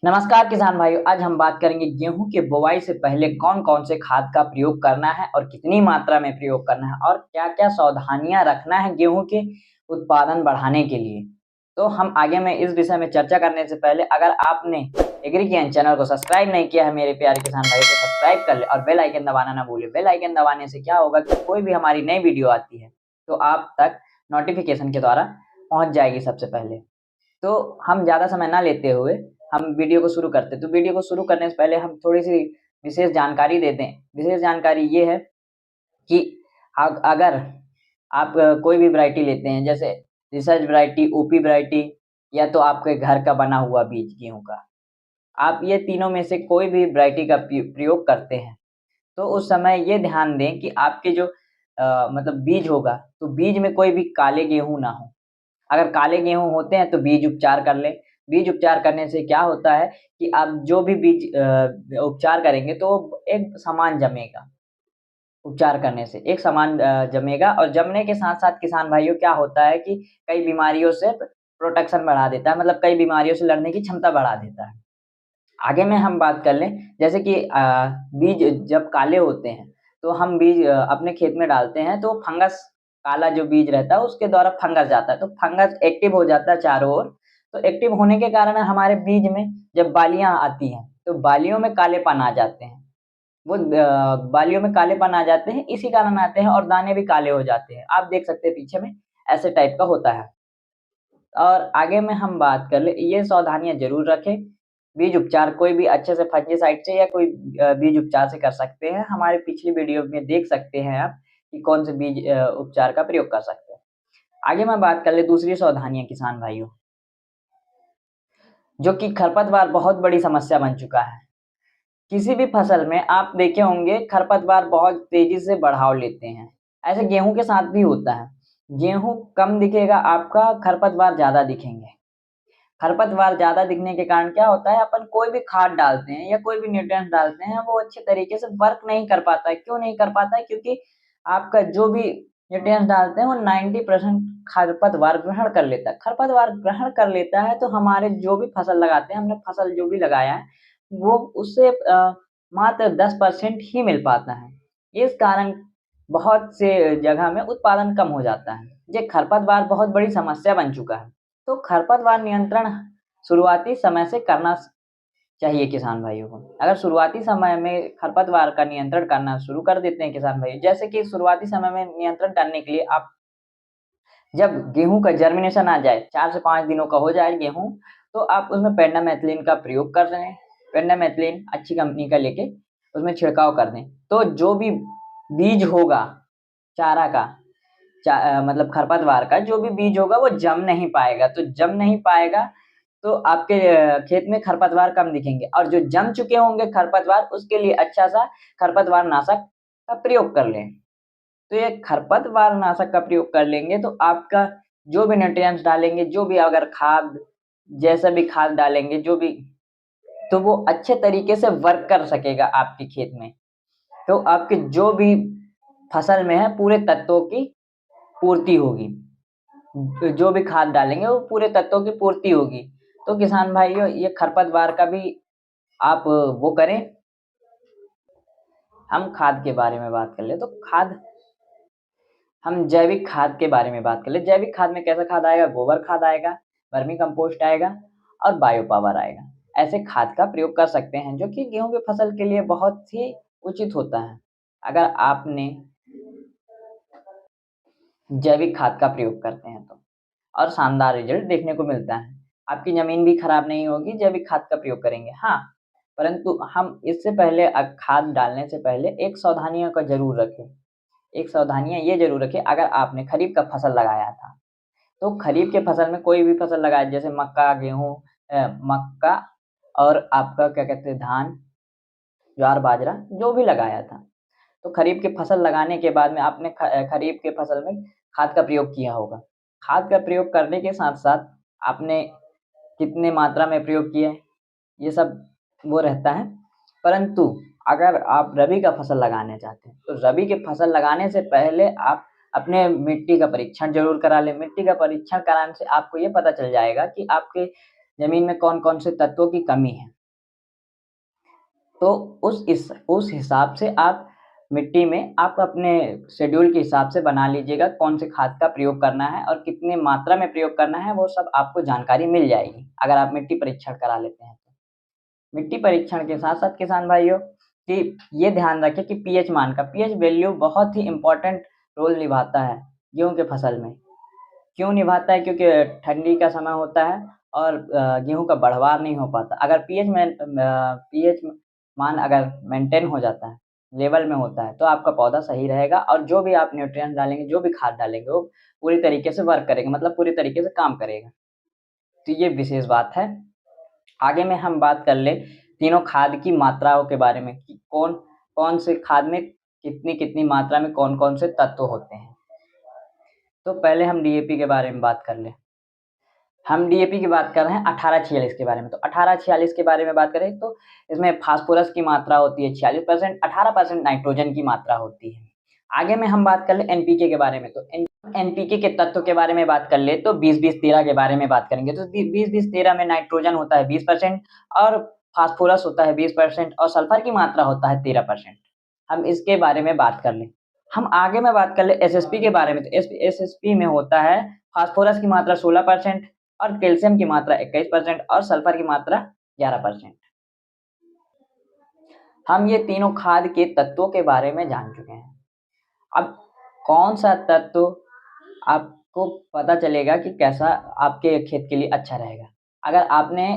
नमस्कार किसान भाइयों। आज हम बात करेंगे गेहूं के बुवाई से पहले कौन कौन से खाद का प्रयोग करना है और कितनी मात्रा में प्रयोग करना है और क्या क्या सावधानियां रखना है गेहूं के उत्पादन बढ़ाने के लिए। तो हम आगे में इस विषय में चर्चा करने से पहले अगर आपने एग्री ज्ञान चैनल को सब्सक्राइब नहीं किया है मेरे प्यारे किसान भाई तो सब्सक्राइब कर ले और बेल आइकन दबाना ना भूले। बेल आइकन दबाने से क्या होगा कि कोई भी हमारी नई वीडियो आती है तो आप तक नोटिफिकेशन के द्वारा पहुंच जाएगी सबसे पहले। तो हम ज़्यादा समय ना लेते हुए हम वीडियो को शुरू करते हैं। तो वीडियो को शुरू करने से पहले हम थोड़ी सी विशेष जानकारी देते हैं। विशेष जानकारी ये है कि अगर आप कोई भी वैरायटी लेते हैं जैसे रिसर्च वैरायटी, ओपी वैरायटी या तो आपके घर का बना हुआ बीज गेहूं का, आप ये तीनों में से कोई भी वैरायटी का प्रयोग करते हैं तो उस समय ये ध्यान दें कि आपके जो मतलब बीज होगा तो बीज में कोई भी काले गेहूं ना हो। अगर काले गेहूं होते हैं तो बीज उपचार कर लें। बीज उपचार करने से क्या होता है कि आप जो भी बीज उपचार करेंगे तो एक समान जमेगा। उपचार करने से एक समान जमेगा और जमने के साथ साथ किसान भाइयों क्या होता है कि कई बीमारियों से प्रोटेक्शन बढ़ा देता है, मतलब कई बीमारियों से लड़ने की क्षमता बढ़ा देता है। आगे में हम बात कर लें जैसे कि बीज जब काले होते हैं तो हम बीज अपने खेत में डालते हैं तो फंगस, काला जो बीज रहता है उसके द्वारा फंगस जाता है तो फंगस एक्टिव हो जाता है चारों ओर। तो एक्टिव होने के कारण हमारे बीज में जब बालियां आती हैं तो बालियों में कालेपन आ जाते हैं। वो बालियों में कालेपन आ जाते हैं, इसी कारण आते हैं और दाने भी काले हो जाते हैं। आप देख सकते हैं पीछे में ऐसे टाइप का होता है। और आगे में हम बात कर ले, ये सावधानियां जरूर रखें। बीज उपचार कोई भी अच्छे से फंजीसाइड से या कोई बीज उपचार से कर सकते हैं। हमारे पिछली वीडियो में देख सकते हैं आप कि कौन से बीज उपचार का प्रयोग कर सकते हैं। आगे मैं बात कर ले दूसरी सावधानियां किसान भाइयों, जो कि खरपतवार बहुत बड़ी समस्या बन चुका है। किसी भी फसल में आप देखे होंगे खरपतवार बहुत तेजी से बढ़ाव लेते हैं। ऐसे गेहूं के साथ भी होता है। गेहूं कम दिखेगा आपका, खरपतवार ज्यादा दिखेंगे। खरपतवार ज्यादा दिखने के कारण क्या होता है, अपन कोई भी खाद डालते हैं या कोई भी न्यूट्रिएंट्स डालते हैं वो अच्छे तरीके से वर्क नहीं कर पाता है। क्यों नहीं कर पाता है? क्योंकि आपका जो भी न्यूट्रिएंट्स डालते हैं वो 90% खरपतवार ग्रहण कर लेता है। खरपतवार ग्रहण कर लेता है तो हमारे जो भी फसल लगाते हैं, हमने फसल जो भी लगाया है वो उससे मात्र 10% ही मिल पाता है। इस कारण बहुत से जगह में उत्पादन कम हो जाता है। ये खरपतवार बहुत बड़ी समस्या बन चुका है। तो खरपतवार नियंत्रण शुरुआती समय से करना चाहिए किसान भाइयों को। अगर शुरुआती समय में खरपतवार का नियंत्रण करना शुरू कर देते हैं किसान भाई, जैसे कि शुरुआती समय में नियंत्रण करने के लिए आप जब गेहूं का जर्मिनेशन आ जाए, 4 से 5 दिनों का हो जाए गेहूं, तो आप उसमें पेंडामेथिलिन का प्रयोग कर रहे हैं। पेंडामेथिलिन अच्छी कंपनी का लेके उसमें छिड़काव कर दें। तो जो भी बीज होगा चारा का, मतलब खरपतवार का जो भी बीज होगा वो जम नहीं पाएगा। तो जम नहीं पाएगा तो आपके खेत में खरपतवार कम दिखेंगे और जो जम चुके होंगे खरपतवार उसके लिए अच्छा सा खरपतवार नाशक का प्रयोग कर लें। तो ये खरपतवार नाशक का प्रयोग कर लेंगे तो आपका जो भी न्यूट्रिएंट्स डालेंगे, जो भी अगर खाद जैसा भी खाद डालेंगे जो भी, तो वो अच्छे तरीके से वर्क कर सकेगा आपके खेत में। तो आपके जो भी फसल में है पूरे तत्वों की पूर्ति होगी। जो भी खाद डालेंगे वो पूरे तत्वों की पूर्ति होगी। तो किसान भाइयों ये खरपतवार का भी आप वो करें। हम खाद के बारे में बात कर ले तो खाद, हम जैविक खाद के बारे में बात कर ले। जैविक खाद में कैसा खाद आएगा? गोबर खाद आएगा, वर्मी कंपोस्ट आएगा और बायो पावर आएगा। ऐसे खाद का प्रयोग कर सकते हैं जो कि गेहूं की फसल के लिए बहुत ही उचित होता है। अगर आपने जैविक खाद का प्रयोग करते हैं तो और शानदार रिजल्ट देखने को मिलता है। आपकी जमीन भी खराब नहीं होगी जैविक खाद का प्रयोग करेंगे। हाँ, परंतु हम इससे पहले खाद डालने से पहले एक सावधानियों का जरूर रखें। एक सावधानियां ये जरूर रखें, अगर आपने खरीफ का फसल लगाया था तो खरीफ के फसल में कोई भी फसल लगाया जैसे मक्का, गेहूं, मक्का और आपका क्या कहते हैं धान, ज्वार, बाजरा जो भी लगाया था, तो खरीफ की फसल लगाने के बाद में आपने खरीफ के फसल में खाद का प्रयोग किया होगा। खाद का प्रयोग करने के साथ-साथ आपने कितने मात्रा में प्रयोग किया है, ये सब वो रहता है। परंतु अगर आप रबी का फसल लगाना चाहते हैं, तो रबी की फसल लगाने से पहले आप अपने मिट्टी का परीक्षण ज़रूर करा लें। मिट्टी का परीक्षण कराने से आपको ये पता चल जाएगा कि आपके ज़मीन में कौन-कौन से तत्वों की कमी है। तो उस हिसाब से आप मिट्टी में आप अपने शेड्यूल के हिसाब से बना लीजिएगा कौन से खाद का प्रयोग करना है और कितनी मात्रा में प्रयोग करना है, वो सब आपको जानकारी मिल जाएगी अगर आप मिट्टी परीक्षण करा लेते हैं तो। मिट्टी परीक्षण के साथ-साथ किसान भाइयों कि ये ध्यान रखें कि पीएच मान का पीएच वैल्यू बहुत ही इम्पोर्टेंट रोल निभाता है गेहूँ के फसल में। क्यों निभाता है? क्योंकि ठंडी का समय होता है और गेहूँ का बढ़वार नहीं हो पाता। अगर पीएच मान अगर मेंटेन हो जाता है, लेवल में होता है, तो आपका पौधा सही रहेगा और जो भी आप न्यूट्रिएंट डालेंगे, जो भी खाद डालेंगे, वो पूरी तरीके से वर्क करेगा, मतलब पूरी तरीके से काम करेगा। तो ये विशेष बात है। आगे में हम बात कर लें तीनों खाद की मात्राओं के बारे में कि कौन से खाद में कितनी-कितनी मात्रा में कौन-कौन से तत्व होते हैं। तो पहले हम डीएपी के बारे में बात कर लें। हम डीएपी की बात कर रहे हैं 1846 के बारे में। तो 1846 के बारे में बात करें तो इसमें फास्फोरस की मात्रा होती है 46%, 18% नाइट्रोजन की मात्रा होती है। आगे में हम बात कर लें एनपीके के बारे में। तो एनपीके के तत्व के बारे में बात कर ले तो 20-20-13 के बारे में बात करेंगे। तो 20-20-13 में नाइट्रोजन होता है 20% और फास्फोरस होता है 20% और सल्फर की मात्रा होता है 13%। हम इसके बारे में बात कर लें। हम आगे में बात कर लें एसएसपी के बारे में। तो एसएसपी में होता है फास्फोरस की मात्रा 16% और कैल्शियम की मात्रा 21% और सल्फर की मात्रा 11%। हम ये तीनों खाद के तत्वों के बारे में जान चुके हैं। अब कौन सा तत्व आपको पता चलेगा कि कैसा आपके खेत के लिए अच्छा रहेगा। अगर आपने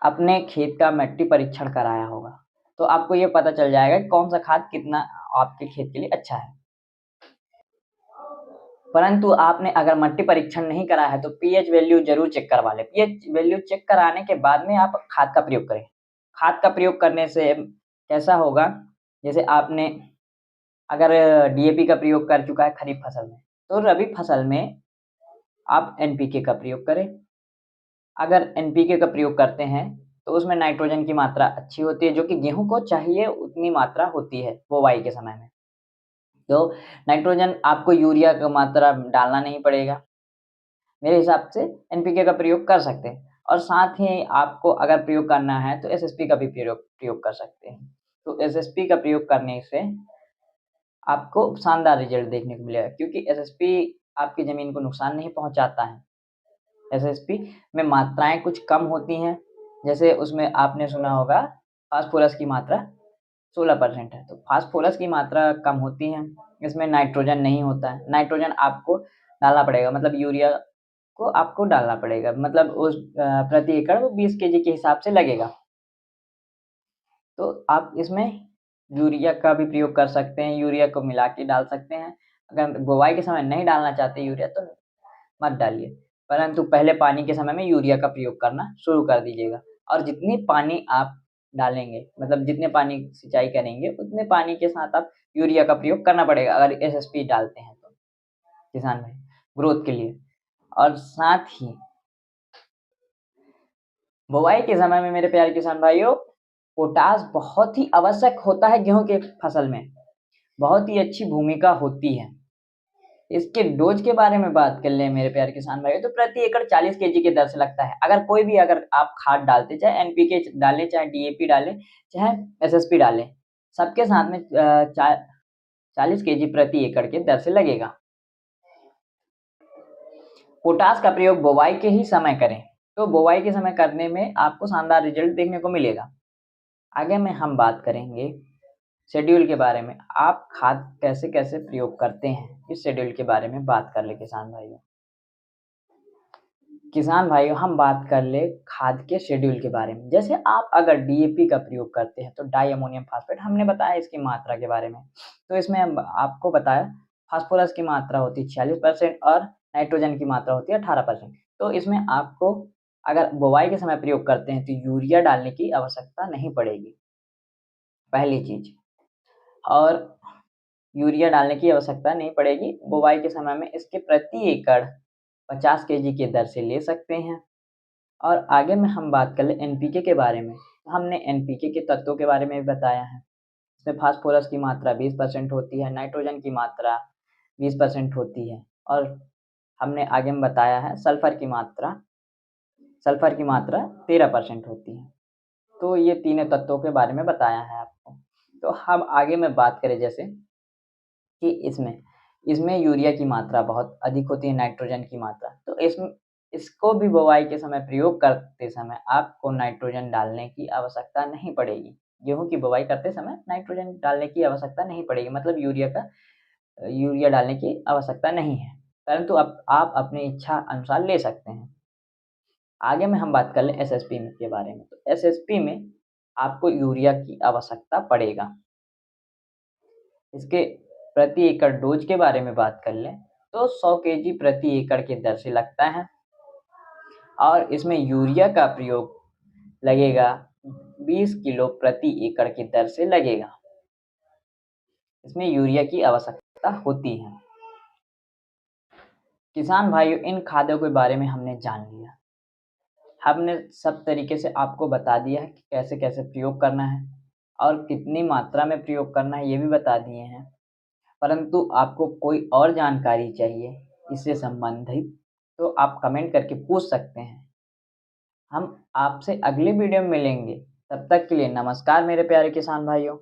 अपने खेत का मिट्टी परीक्षण कराया होगा, तो आपको ये पता चल जाएगा कि कौन सा खाद कितना आपके खेत के लिए अच्छा है। परंतु आपने अगर मिट्टी परीक्षण नहीं कराया है तो पीएच वैल्यू ज़रूर चेक करवा लें। पीएच वैल्यू चेक कराने के बाद में आप खाद का प्रयोग करें। खाद का प्रयोग करने से कैसा होगा, जैसे आपने अगर डीएपी का प्रयोग कर चुका है खरीफ फसल में, तो रबी फसल में आप एनपीके का प्रयोग करें। अगर एनपीके का प्रयोग करते हैं, तो उसमें नाइट्रोजन की मात्रा अच्छी होती है, जो कि गेहूँ को चाहिए उतनी मात्रा होती है बुवाई के समय में। तो नाइट्रोजन आपको यूरिया का मात्रा डालना नहीं पड़ेगा। मेरे हिसाब से एनपीके का प्रयोग कर सकते हैं और साथ ही आपको अगर प्रयोग करना है तो एसएसपी का भी प्रयोग कर सकते हैं। तो एसएसपी का प्रयोग करने से आपको शानदार रिज़ल्ट देखने को मिलेगा क्योंकि एसएसपी आपकी ज़मीन को नुकसान नहीं पहुँचाता है। एसएसपी में मात्राएँ कुछ कम होती हैं, जैसे उसमें आपने सुना होगा फास्फोरस की मात्रा 16% है, तो फास्फोरस की मात्रा कम होती है, इसमें नाइट्रोजन नहीं होता है। नाइट्रोजन आपको डालना पड़ेगा मतलब यूरिया को आपको डालना पड़ेगा मतलब प्रति एकड़ वो 20 केजी के हिसाब से लगेगा। तो आप इसमें यूरिया का भी प्रयोग कर सकते हैं, यूरिया को मिला के डाल सकते हैं। अगर बुवाई के समय नहीं डालना चाहते यूरिया तो मत डालिए, परंतु पहले पानी के समय में यूरिया का प्रयोग करना शुरू कर दीजिएगा और जितनी पानी आप डालेंगे मतलब जितने पानी सिंचाई करेंगे, उतने पानी के साथ आप यूरिया का प्रयोग करना पड़ेगा अगर एसएसपी डालते हैं तो, किसान भाई, ग्रोथ के लिए। और साथ ही बुवाई के समय में मेरे प्यारे किसान भाइयों, पोटाश बहुत ही आवश्यक होता है गेहूँ के फसल में, बहुत ही अच्छी भूमिका होती है। इसके डोज़ के बारे में बात कर लें मेरे प्यारे किसान भाइयों, तो प्रति एकड़ 40 केजी की दर से लगता है। अगर आप खाद डालते, चाहे एनपीके डालें, चाहे डीएपी डालें, चाहे एसएसपी डालें, सबके साथ में 40 केजी प्रति एकड़ के दर से लगेगा। पोटाश का प्रयोग बुवाई के ही समय करें, तो बुवाई के समय करने में आपको शानदार रिज़ल्ट देखने को मिलेगा। आगे में हम बात करेंगे शेड्यूल के बारे में। आप खाद कैसे-कैसे प्रयोग करते हैं, इस शेड्यूल के बारे में बात कर लें किसान भाइयों। किसान भाइयों हम बात कर लें खाद के शेड्यूल के बारे में। जैसे आप अगर डीएपी का प्रयोग करते हैं तो डाई अमोनियम फॉस्फेट हमने बताया इसकी मात्रा के बारे में। तो इसमें हम आपको बताया फास्फोरस की मात्रा होती है 46% और नाइट्रोजन की मात्रा होती है 18%। तो इसमें आपको अगर बुवाई के समय प्रयोग करते हैं तो यूरिया डालने की आवश्यकता नहीं पड़ेगी, पहली चीज़। और यूरिया डालने की आवश्यकता नहीं पड़ेगी। बुवाई के समय में इसके प्रति एकड़ 50 केजी की दर से ले सकते हैं। और आगे में हम बात कर लें एनपीके के बारे में। तो हमने एनपीके के तत्वों के बारे में भी बताया है। इसमें फास्फोरस की मात्रा 20% होती है, नाइट्रोजन की मात्रा 20% होती है और हमने आगे में बताया है सल्फर की मात्रा 13% होती है। तो ये तीनों तत्वों के बारे में बताया है आपको। तो हम आगे में बात करें जैसे कि इसमें यूरिया की मात्रा बहुत अधिक होती है, नाइट्रोजन की मात्रा। तो इसको भी बुवाई के समय प्रयोग करते समय आपको नाइट्रोजन डालने की आवश्यकता नहीं पड़ेगी। गेहूँ की बुवाई करते समय नाइट्रोजन डालने की आवश्यकता नहीं पड़ेगी, मतलब यूरिया डालने की आवश्यकता नहीं है, परंतु आप अपनी इच्छा अनुसार ले सकते हैं। आगे में हम बात कर लें एसएसपी के बारे में। तो एसएसपी में आपको यूरिया की आवश्यकता पड़ेगा। इसके प्रति एकड़ डोज के बारे में बात कर लें तो 100 केजी प्रति एकड़ के दर से लगता है और इसमें यूरिया का प्रयोग लगेगा 20 किलो प्रति एकड़ की दर से लगेगा। इसमें यूरिया की आवश्यकता होती है। किसान भाइयों, इन खादों के बारे में हमने जान लिया। हमने सब तरीके से आपको बता दिया है कि कैसे-कैसे प्रयोग करना है और कितनी मात्रा में प्रयोग करना है, ये भी बता दिए हैं। परंतु आपको कोई और जानकारी चाहिए इससे संबंधित तो आप कमेंट करके पूछ सकते हैं। हम आपसे अगले वीडियो में मिलेंगे। तब तक के लिए नमस्कार मेरे प्यारे किसान भाइयों।